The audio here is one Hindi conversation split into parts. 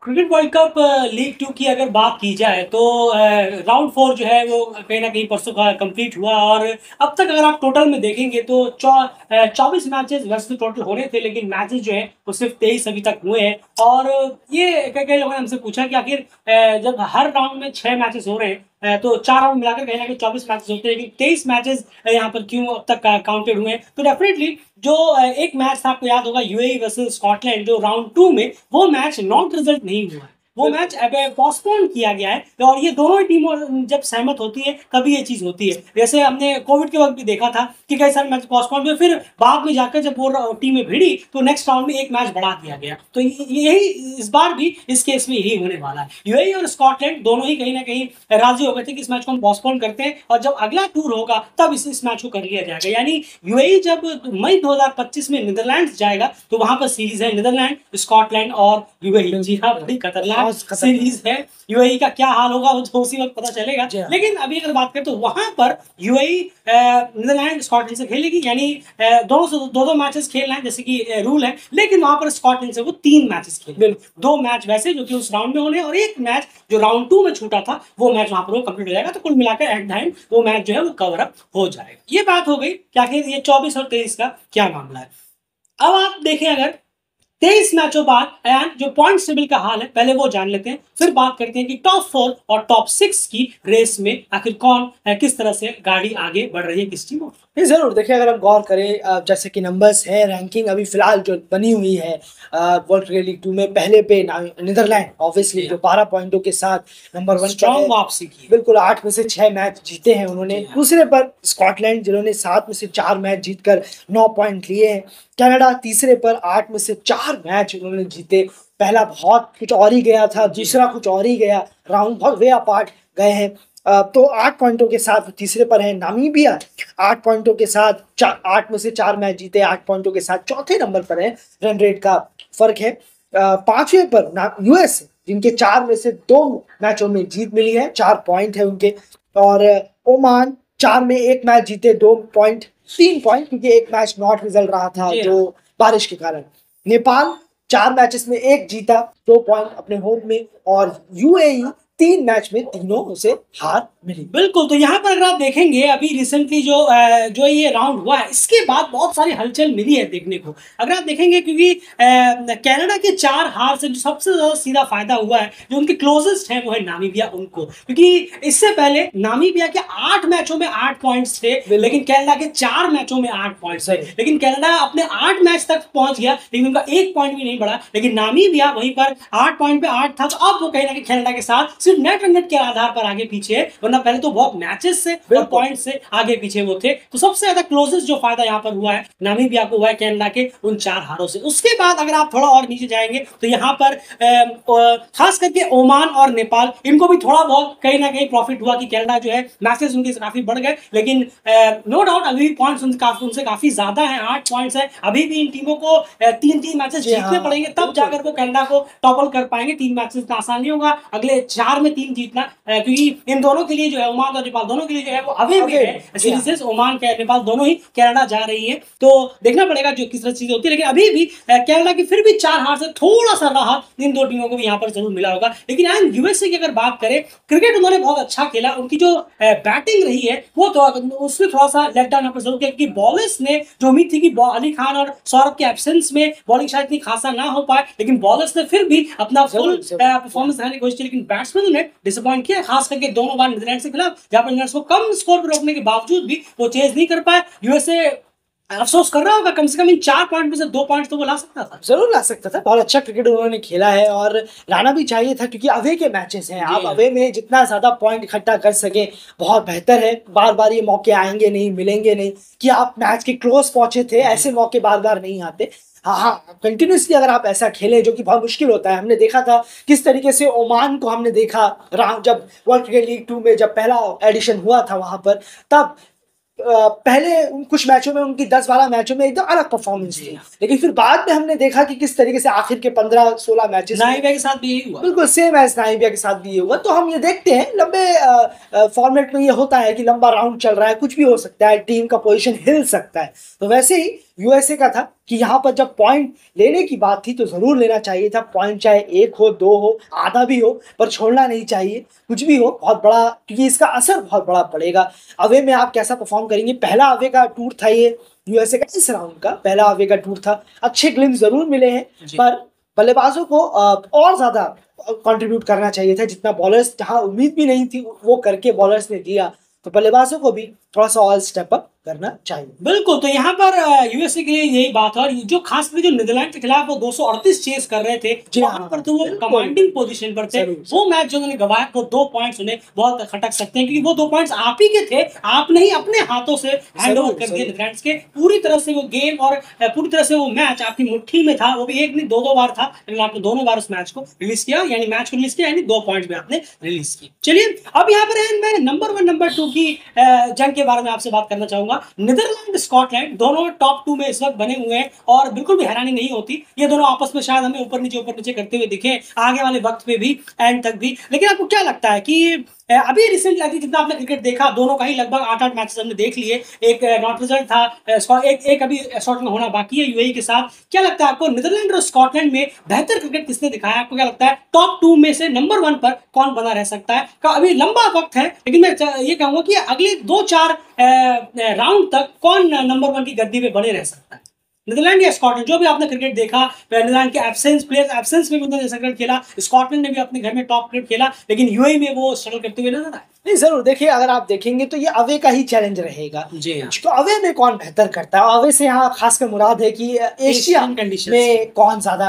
क्रिकेट वर्ल्ड कप लीग 2 की अगर बात की जाए तो राउंड 4 जो है वो कहीं न कहीं परसों का कंप्लीट हुआ और अब तक अगर आप टोटल में देखेंगे तो 24 मैचेस वैसे तो टोटल हो रहे थे, लेकिन मैचेस जो हैं वो सिर्फ 23 अभी तक हुए हैं। और ये कई कई लोगों ने हमसे पूछा कि आखिर जब हर राउंड में 6 मैचेस हो रहे हैं, तो 4 राउंड मिलाकर कहीं न कहीं 24 मैचेस होते हैं, लेकिन 23 मैचेस यहाँ पर क्यों अब तक काउंटेड हुए हैं? तो डेफिनेटली जो एक मैच था, आपको याद होगा, यूएई वर्सेस स्कॉटलैंड, जो राउंड 2 में वो मैच नॉट रिजल्ट नहीं हुआ है। वो मैच अब पोस्टपोन किया गया है और ये दोनों ही टीमों जब सहमत होती है तभी ये चीज होती है। जैसे हमने कोविड के वक्त भी देखा था कि कई सारे मैच पोस्टपोन हुए, फिर बाद में जाकर जब वो टीमें भिड़ी तो नेक्स्ट राउंड में एक मैच बढ़ा दिया गया। तो यही इस बार भी इस केस में यही होने वाला है। यूएई और स्कॉटलैंड दोनों ही कहीं ना कहीं राजी हो गए थे कि इस मैच को हम पोस्टपोन करते हैं और जब अगला टूर होगा तब इस मैच को कर लिया जाएगा। यानी यूएई जब मई 2025 में नीदरलैंड जाएगा तो वहां पर सीरीज है नीदरलैंड, स्कॉटलैंड और यूएई। जी हाँ, बड़ी खतरनाक सीरीज है। यूएई का क्या हाल होगा वो तो उसी वक्त पता चलेगा। लेकिन अभी अगर बात करें तो वहां पर यूएई नीदरलैंड स्कॉटलैंड से खेलेगी, यानी दोनों से दो मैचेस खेलना है जैसे कि रूल है। लेकिन वहां पर स्कॉटलैंड से वो 3 मैचेस खेले, 2 मैच वैसे जो कि उस राउंड में होने और एक मैच जो राउंड 2 में छूटा था वो मैच वहां पर वो कंप्लीट हो जाएगा। तो कुल मिलाकर एट द एंड वो मैच जो है वो कवर अप हो जाएगा। ये बात हो गई कि आखिर ये 24 और 23 का क्या मामला है। अब आप देखें, अगर 23 मैचों बाद एंड जो पॉइंट टेबल का हाल है पहले वो जान लेते हैं, फिर बात करते हैं कि टॉप 4 और टॉप 6 की रेस में आखिर कौन है, किस तरह से गाड़ी आगे बढ़ रही है किस टीम। जरूर देखिए, अगर हम गौर करें जैसे कि नंबर्स है, रैंकिंग अभी फिलहाल जो बनी हुई है वर्ल्ड क्रिकेट लीग 2 में, पहले पे नीदरलैंड ऑब्वियसली जो 12 पॉइंटों के साथ नंबर 1 स्ट्रॉन्ग वापसी की, बिल्कुल 8 में से 6 मैच जीते हैं उन्होंने। दूसरे पर स्कॉटलैंड जिन्होंने 7 में से 4 मैच जीतकर 9 पॉइंट लिए हैं। कनाडा तीसरे पर 8 में से 4 मैच उन्होंने जीते। पहला बहुत कुछ और ही गया था, दूसरा कुछ और ही गया, राउंड बहुत वे अपार्ट गए हैं। तो 8 पॉइंटों के साथ तीसरे पर है। नामीबिया 8 पॉइंटों के साथ 8 में से 4 मैच जीते, 8 पॉइंटों के साथ चौथे नंबर पर है। रन रेट का फर्क है। 5वें पर यूएस, जिनके 4 में से 2 मैचों में जीत मिली है, 4 पॉइंट है उनके। और ओमान 4 में 1 मैच जीते, 2 पॉइंट, 3 पॉइंट, क्योंकि एक मैच नॉट रिजल्ट रहा था जो बारिश के कारण। नेपाल 4 मैचेस में 1 जीता, 2 पॉइंट अपने होम में। और यूएई 3 मैच में तीनों से हार मिली। बिल्कुल, तो यहाँ पर अगर आप देखेंगे अभी रिसेंटली जो ये राउंड हुआ है इसके बाद बहुत सारी हलचल मिली है देखने को। अगर आप देखेंगे क्योंकि कनाडा के 4 हार से जो सबसे ज्यादा सीधा फायदा हुआ है, जो उनके क्लोजेस्ट है वो है नामीबिया उनको, क्योंकि इससे पहले नामीबिया के 8 मैचों में 8 पॉइंट्स थे, लेकिन कनाडा के 4 मैचों में 8 पॉइंट्स थे। लेकिन कनाडा अपने 8 मैच तक पहुंच गया लेकिन उनका 1 पॉइंट भी नहीं बढ़ा। लेकिन नामीबिया वहीं पर 8 पॉइंट पे 8 था, तो अब वो कहीं ना कहीं कनाडा के साथ सिर्फ नेट रन रेट के आधार पर आगे पीछे है, वरना पहले तो बहुत मैचेस से और पॉइंट से आगे पीछे वो थे। तो सबसे ज्यादा क्लोजेस्ट जो फायदा यहाँ पर हुआ है नामीबिया को हुआ है कनाडा के उन 4 हारों से। उसके बाद अगर आप थोड़ा और नीचे जाएंगे तो यहाँ पर खास करके ओमान और नेपाल, इनको भी थोड़ा बहुत कहीं ना कहीं प्रॉफिट हुआ कि कनाडा जो है मैचेस उनके काफी बढ़ गए। लेकिन नो डाउट अभी पॉइंट्स उनसे काफी ज्यादा है, 8 पॉइंट्स है। अभी भी इन टीमों को 3-3 मैचेस जीतने पड़ेंगे, तब जाकर वो कनाडा को टॉपल कर पाएंगे। 3 मैचेस इतना आसान नहीं होगा, अगले 4 में 3 जीतना, क्योंकि इन दोनों के लिए जो है, ओमान और नेपाल दोनों के लिए जो है वो अवे में है सीरीज। ओमान के नेपाल दोनों ही कनाडा जा रही है, तो देखना पड़ेगा जो किस तरह चीज होती है। लेकिन अभी भी कनाडा की फिर भी 4 हार से थोड़ा सा राहत इन 2 टीमों को भी यहाँ पर जरूर मिला होगा। लेकिन एंड यूएसए की अगर बात करें, क्रिकेट उन्होंने बहुत अच्छा खेला, उनकी जो बैटिंग रही है वो तो उसमें थोड़ा सा लेट डाउन यहाँ पर जरूर किया, क्योंकि बॉलर्स ने जो उम्मीद थी कि अली खान और सौरभ के एब्सेंस में बॉलिंग शायद इतनी खासा ना हो पाए, लेकिन बॉलर्स ने फिर भी अपना फुल परफॉर्मेंस दिखाने की कोशिश की। लेकिन बैट्समैन ने डिसअपॉइंट किया, खास करके दोनों बार नीदरलैंड के खिलाफ, जहां पर नीदरलैंड को कम स्कोर पर रोकने के बावजूद भी वो चेज नहीं कर पाए। यूएसए अफसोस कर रहा होगा, कम से कम इन 4 पॉइंट में से 2 पॉइंट तो वो ला सकता था, जरूर ला सकता था। बहुत अच्छा क्रिकेट उन्होंने खेला है और लाना भी चाहिए था, क्योंकि अवे के मैचेस हैं। आप अवे में जितना ज्यादा पॉइंट इकट्ठा कर सके बहुत बेहतर है। बार बार ये मौके आएंगे नहीं, मिलेंगे नहीं कि आप मैच के क्लोज पहुंचे थे, ऐसे मौके बार बार नहीं आते। हाँ, कंटिन्यूसली अगर आप ऐसा खेलें, जो कि बहुत मुश्किल होता है। हमने देखा था किस तरीके से ओमान को हमने देखा जब वर्ल्ड क्रिकेट लीग 2 में जब पहला एडिशन हुआ था वहां पर, तब पहले कुछ मैचों में उनकी 10-12 मैचों में एकदम अलग परफॉर्मेंस थी। लेकिन फिर बाद में हमने देखा कि किस तरीके से आखिर के 15-16 मैचेस नामीबिया के साथ भी यही हुआ, बिल्कुल सेम एज नामीबिया के साथ भी ये हुआ। तो हम ये देखते हैं लंबे फॉर्मेट में ये होता है कि लंबा राउंड चल रहा है, कुछ भी हो सकता है, टीम का पोजीशन हिल सकता है। तो वैसे ही यूएसए का था कि यहाँ पर जब पॉइंट लेने की बात थी तो जरूर लेना चाहिए था, पॉइंट चाहे 1 हो 2 हो आधा भी हो, पर छोड़ना नहीं चाहिए, कुछ भी हो बहुत बड़ा, क्योंकि इसका असर बहुत बड़ा पड़ेगा। अवे में आप कैसा परफॉर्म करेंगे, पहला अवे का टूर था ये यूएसए का, इस राउंड का पहला अवे का टूर था, अच्छे ग्लिम्स जरूर मिले हैं, पर बल्लेबाजों को और ज्यादा कंट्रीब्यूट करना चाहिए था, जितना बॉलर्स जहां उम्मीद भी नहीं थी वो करके बॉलर्स ने दिया, तो बल्लेबाजों को भी थोड़ा सा और स्टेप अप करना चाहिए। बिल्कुल, तो यहाँ पर यूएसए के लिए यही बात है, और जो खास करके जो नीदरलैंड के खिलाफ वो 238 चेस कर रहे थे, वहां पर तो वो कमांडिंग पोजीशन पर थे। वो मैच जो उन्होंने गवाया, वो 2 पॉइंट्स उन्हें बहुत खटक सकते हैं, क्योंकि वो 2 पॉइंट्स आप ही के थे, आपने ही अपने हाथों से हैंड ओवर कर दिए नीदरलैंड्स के। पूरी तरह से वो गेम और पूरी तरह से वो मैच आपकी मुट्ठी में था, वो भी एक नहीं 2 बार था, लेकिन आपने दोनों बार उस मैच को रिलीज किया, यानी मैच को रिलीज किया, यानी 2 पॉइंट्स भी आपने रिलीज किए। चलिए अब यहाँ पर मैं नंबर 1 नंबर 2 की जंग के बारे में आपसे बात करना चाहूंगा। नीदरलैंड स्कॉटलैंड दोनों टॉप 2 में इस वक्त बने हुए हैं, और बिल्कुल भी हैरानी नहीं होती, ये दोनों आपस में शायद हमें ऊपर नीचे करते हुए दिखे आगे वाले वक्त पे भी, एंड तक भी। लेकिन आपको क्या लगता है कि अभी रिसेंटली अभी जितना आपने क्रिकेट देखा, दोनों का ही लगभग 8-8 मैचेस हमने देख लिए, एक नॉट रिजल्ट था, एक अभी शॉर्ट में होना बाकी है यूएई के साथ। क्या लगता है आपको, नीदरलैंड और स्कॉटलैंड में बेहतर क्रिकेट किसने दिखाया? आपको क्या लगता है टॉप 2 में से नंबर 1 पर कौन बना रह सकता है? का अभी लंबा वक्त है, लेकिन मैं ये कहूंगा कि अगले 2-4 राउंड तक कौन नंबर 1 की गद्दी पे बने रह सकता है, नीदरलैंड या स्कॉटलैंड? जो भी आपने क्रिकेट देखा, नीदरलैंड के प्लेयर्स एब्सेंस में भी उन्होंने क्रिकेट खेला, स्कॉटलैंड ने भी अपने घर में टॉप क्रिकेट खेला, लेकिन यूएई में वो स्ट्रगल करते हुए नजर आए। नहीं जरूर, देखिए अगर आप देखेंगे तो ये अवे का ही चैलेंज रहेगा जी हाँ। तो अवे में कौन बेहतर करता है, अवे से यहाँ खासकर मुराद है कि एशिया में कौन ज्यादा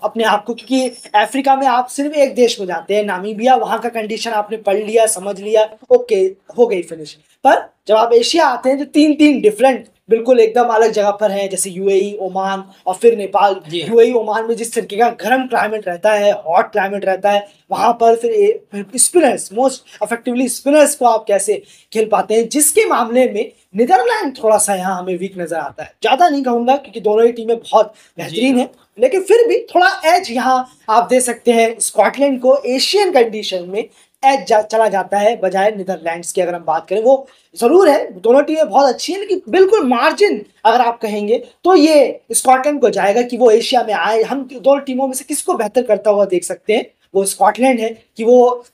अपने आप को, क्योंकि अफ्रीका में आप सिर्फ एक देश में जाते हैं, नामीबिया, वहां का कंडीशन आपने पढ़ लिया, समझ लिया, ओके हो गई फिनिश। पर जब आप एशिया आते हैं तो 3 डिफरेंट बिल्कुल एकदम अलग जगह पर है, जैसे यूएई, ओमान और फिर नेपाल। यूएई ओमान में जिस तरीके का गर्म क्लाइमेट रहता है, हॉट क्लाइमेट रहता है, वहां पर फिर स्पिनर्स, मोस्ट इफेक्टिवली स्पिनर्स को आप कैसे खेल पाते हैं, जिसके मामले में नीदरलैंड थोड़ा सा यहाँ हमें वीक नजर आता है। ज्यादा नहीं कहूंगा क्योंकि दोनों ही टीमें बहुत बेहतरीन है, लेकिन फिर भी थोड़ा एज यहाँ आप दे सकते हैं स्कॉटलैंड को, एशियन कंडीशन में एज चला जाता है बजाय नीदरलैंड्स की। अगर हम बात करें, वो जरूर है दोनों टीमें बहुत अच्छी हैं, लेकिन बिल्कुल मार्जिन अगर आप कहेंगे तो ये स्कॉटलैंड को जाएगा कि वो एशिया में आए। हम दोनों टीमों में से किसको बेहतर करता हुआ देख सकते हैं, वो स्कॉटलैंड है कि वो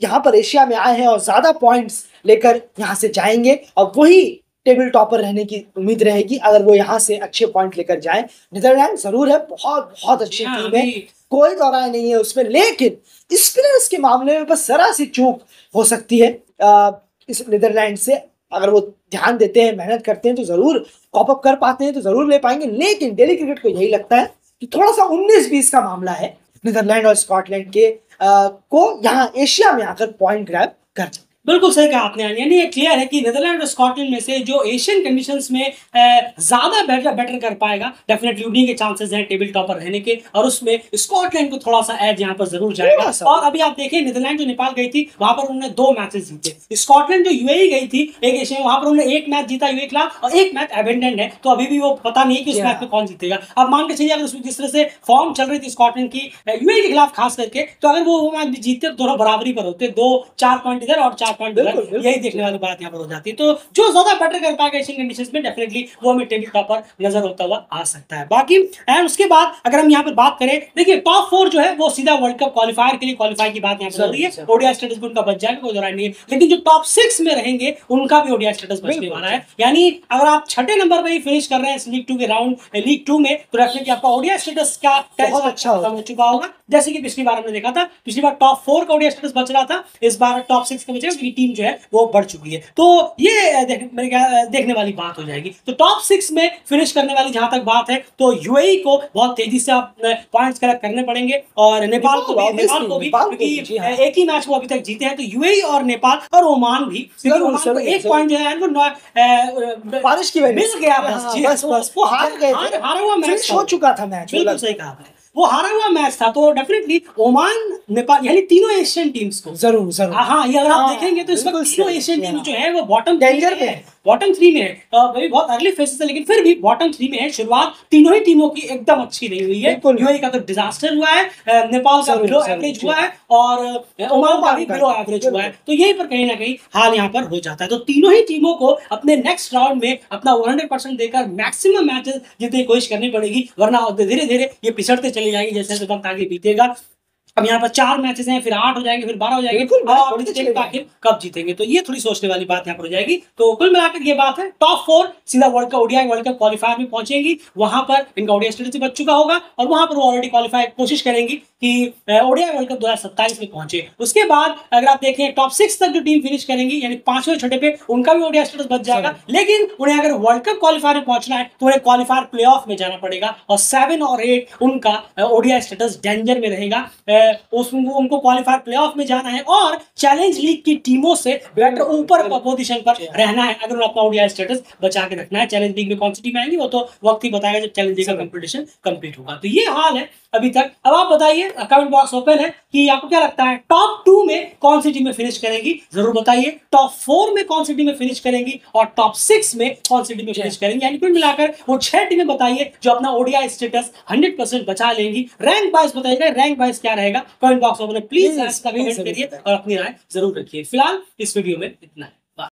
यहाँ पर एशिया में आए हैं और ज्यादा पॉइंट्स लेकर यहाँ से जाएंगे, और वही टेबल टॉपर रहने की उम्मीद रहेगी अगर वो यहाँ से अच्छे पॉइंट लेकर जाए। नीदरलैंड जरूर है, बहुत अच्छी टीम है, कोई दो राय नहीं है उसमें, लेकिन स्पिनर्स के मामले में बस जरा सी चूक हो सकती है इस नीदरलैंड से। अगर वो ध्यान देते हैं, मेहनत करते हैं तो जरूर कॉप अप कर पाते हैं, तो जरूर ले पाएंगे। लेकिन डेली क्रिकेट को यही लगता है कि थोड़ा सा 19-20 का मामला है नीदरलैंड और स्कॉटलैंड के को यहाँ एशिया में आकर पॉइंट ग्रैब कर। बिल्कुल सही कहा आपने, यानी ये क्लियर है कि नीदरलैंड और स्कॉटलैंड में से जो एशियन कंडीशंस में ज्यादा बेटर कर पाएगा, डेफिनेटली उन्हीं के चांसेस हैं टेबल टॉपर रहने के, और उसमें स्कॉटलैंड को थोड़ा सा एज यहाँ पर जरूर जाएगा। और अभी आप देखें, नीदरलैंड जो नेपाल गई थी वहां पर उन्होंने 2 मैचेस जीते, स्कॉटलैंड जो यूएई गई थी एक एशिया में, वहां पर उन्होंने 1 मैच जीता यूएई के खिलाफ और 1 मैच एबेंडेंड है, तो अभी भी वो पता नहीं कि उस मैच में कौन जीतेगा। अब मान के चलिए अगर जिस तरह से फॉर्म चल रही थी स्कॉटलैंड की यूएई के खिलाफ खास करके, तो अगर वो मैच भी जीतते तो दोनों बराबरी पर होते, 2-4 पॉइंट इधर और 4 पॉइंट इधर, यही देखने वाली बात यहाँ पर हो जाती है। तो जो ज्यादा बेटर कर पाएगा एशियन कंडीशंस में, डेफिनेटली वो हमें टेबल टॉपर नजर होता हुआ आ सकता है। बाकी एंड उसके बाद अगर हम यहाँ पर बात करें, देखिए टॉप 4 जो है वो सीधा वर्ल्ड कप क्वालिफायर के लिए क्वालिफाई की बात यहाँ पर हो रही है, ओडीआई स्टेटस उनका बच जाएगा, कोई दौरान नहीं है, लेकिन जो टॉप 6 में रहेंगे उनका भी ओडीआई स्टेटस बचने वाला है। यानी अगर आप 6ठे नंबर पर ही फिनिश कर रहे हैं लीग 2 के राउंड लीग 2 में, तो डेफिनेटली आपका ओडीआई स्टेटस का बहुत अच्छा हो चुका होगा, जैसे कि पिछली बार हमने देखा था। पिछली बार टॉप 4 का ओडीआई स्टेटस बच रहा था, इस बार टॉप 6 का बचेगा, क्योंकि टीम जो है वो बढ़ चुकी है। तो ये देखने वाली बात हो जाएगी। तो टॉप 6 में फिनिश करने वाली जहां तक बात है, तो यूएई को बहुत तेजी से आप पॉइंट्स कलेक्ट करने पड़ेंगे, और नेपाल को भी क्योंकि एक ही मैच वो अभी तक जीते हैं, तो यूएई और नेपाल और ओमान भी, क्योंकि ओमान को 1 पॉइंट जो है वो बारिश की वजह मिल गया, बस वो हारा हुआ मैच हो चुका था मैच। बिल्कुल सही कहा आपने, वो हारा हुआ मैच था। तो डेफिनेटली ओमान नेपाल यानी तीनों एशियन टीम्स को। जरूर जरूर। हाँ, ये अगर आप हाँ, देखेंगे तो इस वक्त बिल्कुल तीनों सही। एशियन टीम हाँ। जो है वो बॉटम डेंजर में है। बॉटम 3 में है। भाई बहुत अर्ली फेजेस है, लेकिन फिर भी बॉटम 3 में है। शुरुआत तीनों ही टीमों की एकदम अच्छी नहीं हुई है। बिल्कुल। यूएई का तो डिजास्टर हुआ है, नेपाल का जरूर, बिलो जरूर, एवरेज जी। हुआ है, और ओमान का भी बिलो एवरेज हुआ है। तो यहीं पर कहीं ना कहीं हाल यहाँ पर हो जाता है। तो तीनों ही टीमों को अपने नेक्स्ट राउंड में अपना 100% देकर मैक्सिमम मैचेस जीतने की कोशिश करनी पड़ेगी, वरना धीरे धीरे ये पिछड़ते चली जाएगी जैसे जैसे वक्त आगे बीतेगा। अब यहाँ पर 4 मैचेस हैं, फिर 8 हो जाएंगे, फिर 12 हो जाएंगे। बिल्कुल, अब आप बढ़ते देखेंगे चले कि आखिर कब जीतेंगे। तो ये थोड़ी सोचने वाली बात यहाँ पर हो जाएगी। तो कुल मिलाकर ये बात है, टॉप 4 सीधा world cup ODI world cup qualifier में पहुंचेंगी। वहां पर इनका ओडीआई स्टेटस बच चुका होगा, और वहां पर वो ऑलरेडी क्वालिफाई कोशिश करेंगी कि ओडीआई वर्ल्ड कप 2027 में पहुंचे। उसके बाद अगर आप देखें टॉप 6 तक जो टीम फिनिश करेंगी, यानी 5वें छठे पे उनका भी ओडीआई स्टेटस बच जाएगा। लेकिन उन्हें अगर वर्ल्ड कप क्वालिफायर में पहुंचना है तो उन्हें क्वालिफायर प्लेऑफ में जाना पड़ेगा, और 7 और 8 उनका ओडीआई स्टेटस डेंजर में रहेगा। उनको क्वालिफायर प्लेऑफ में जाना है, और चैलेंज लीग की टीमों से बेटर ऊपर पोजीशन पर रहना है अगर उन्हें अपना ओडीआई स्टेटस बचा के रखना है। चैलेंज लीग में कौन सी टीम आएंगी वो तो वक्त ही बताएगा जब चैलेंज लीग का कंपटीशन कंप्लीट होगा। तो ये हाल है अभी तक। अब आप बताइए, कमेंट बॉक्स ओपन है, कि आपको क्या लगता है टॉप 2 में कौन सी टीमें फिनिश करेंगी, जरूर बताइए। टॉप 4 में कौन सी टीमें फिनिश करेंगी, और टॉप 6 में कौन सी टीमें फिनिश करेंगी। यानी कुल मिलाकर वो 6 टीमें बताइए जो अपना ओडीआई स्टेटस 100% बचा लेंगी। रैंक वाइज बताइएगा, रैंक वाइज क्या रहेगा कमेंट बॉक्स में प्लीज कमेंट करिए और अपनी राय जरूर रखिए। फिलहाल इस वीडियो में इतना है।